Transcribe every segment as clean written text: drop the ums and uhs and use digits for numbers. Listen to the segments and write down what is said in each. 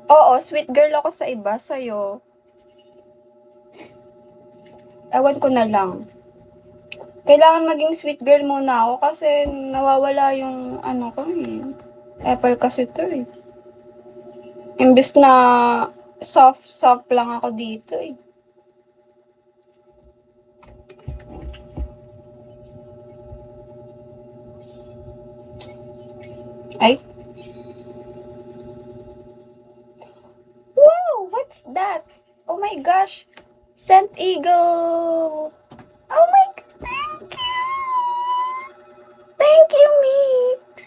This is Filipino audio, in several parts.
Oo, sweet girl ako sa iba, sa'yo. Ewan ko na lang. Kailangan maging sweet girl muna ako kasi nawawala yung ano ko eh. Apple kasi to eh. Imbis na soft lang ako dito eh. Ay. Wow! What's that? Oh my gosh! Scent Eagle! Oh my gosh! Thank you! Thank you, Mix!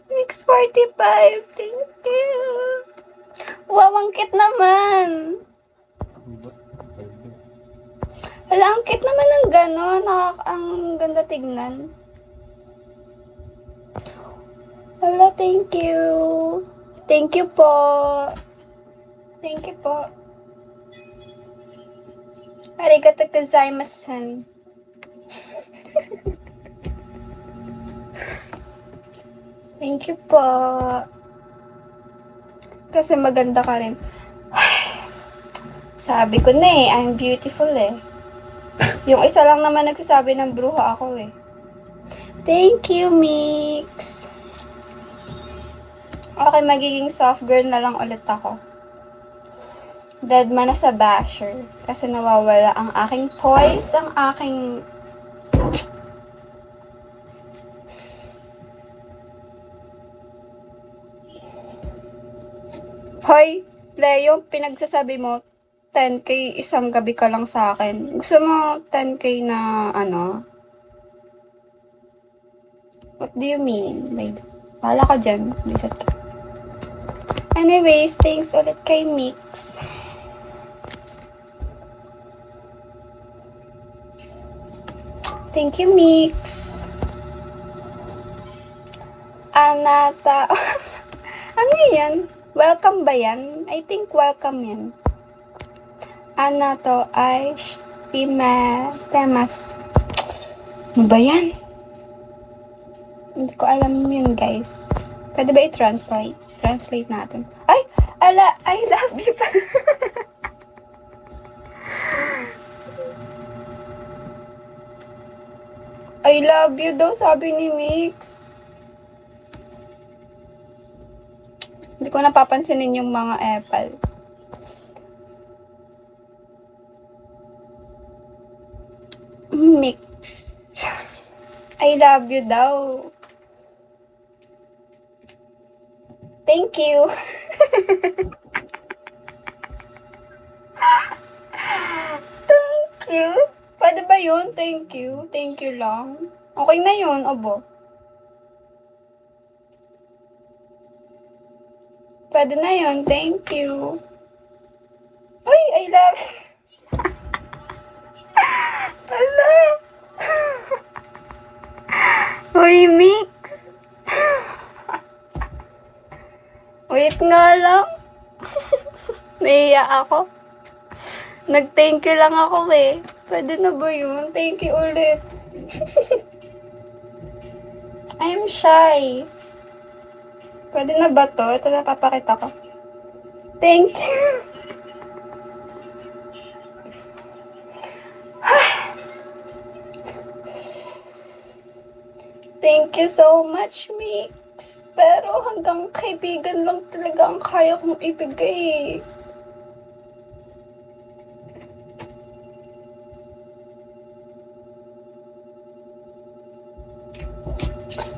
Mix 45! Thank you! Wow, ang cute naman! Wala, ang cute naman ng gano'n. Ang ganda tignan. Wala, thank you. Thank you po. Thank you po. Arigato gozaimasen. Thank you po. Kasi maganda ka rin. Sabi ko na eh, I'm beautiful eh. Yung isa lang naman nagsasabi ng bruha ako eh. Thank you, Mix. Okay, magiging soft girl na lang ulit ako. Dead man na sa basher. Kasi nawawala ang aking poise, ang aking... Hoy, Leo, pinagsasabi mo, 10K isang gabi ka lang sa akin. Gusto mo 10K na ano? What do you mean? Wait, wala ka dyan. Bisat ka. Anyways, thanks ulit kay Mix. Thank you, Mix. Anata. Ano yan? Welcome ba yan? I think welcome yan. Anato ay shime temas. Ano ba yan? Hindi ko alam yun, guys. Pwede ba i-translate? Translate natin. Ay! Ala! I love you pa. I love you daw, sabi ni Mix. Hindi ko napapansinin yung mga apple. Mix. I love you daw. Thank you. Thank you. Pwede ba yun? Thank you. Thank you lang. Okay na yun, abo. Pwede na yun. Thank you. Uy, I love you. Ala. Uy, Mix. Wait nga lang. Nahiya ako. Nag-thank you lang ako eh. Pwede na ba yun? Thank you ulit. I'm shy. Pwede na ba to? Ito na papakita ko. Thank you. Thank you so much, Mix. Pero hanggang kaibigan lang talaga ang kaya kong ibigay.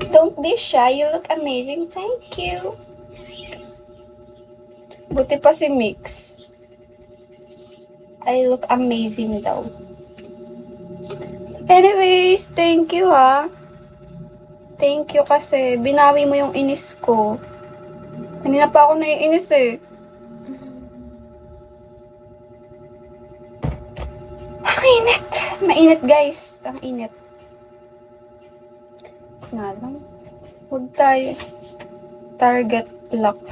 Don't be shy. You look amazing. Thank you. Buti pa si Mix. I look amazing daw. Anyways, thank you ha. Thank you kasi binawi mo yung inis ko. Kanina pa ako naiinis eh. Ang init. Mainit guys. Ang init. Nga lang. Huwag tayo. Target lock